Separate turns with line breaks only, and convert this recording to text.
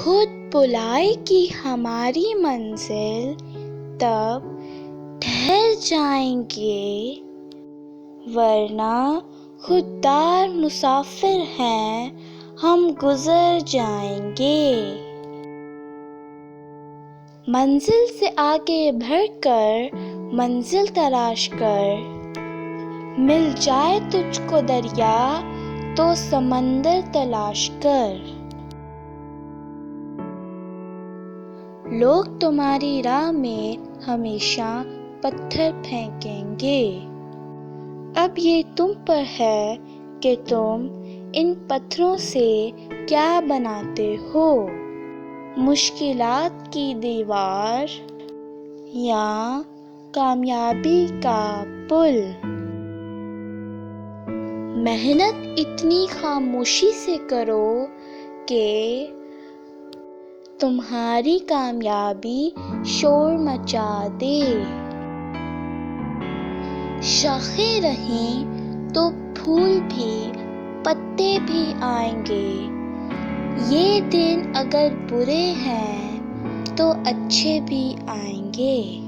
خود بلائے گی ہماری منزل، تب ٹھہر جائیں گے، ورنہ خوددار مسافر ہیں، ہم گزر جائیں گے۔ منزل سے آگے بڑھ کر منزل تلاش کر، مل جائے تجھ کو دریا تو سمندر تلاش کر۔ لوگ تمہاری راہ میں ہمیشہ پتھر پھینکیں گے، اب یہ تم پر ہے کہ تم ان پتھروں سے کیا بناتے ہو، مشکلات کی دیوار یا کامیابی کا پل۔ محنت اتنی خاموشی سے کرو کہ تمہاری کامیابی شور مچا دے۔ شاخیں رہیں تو پھول بھی، پتے بھی آئیں گے، یہ دن اگر برے ہیں تو اچھے بھی آئیں گے۔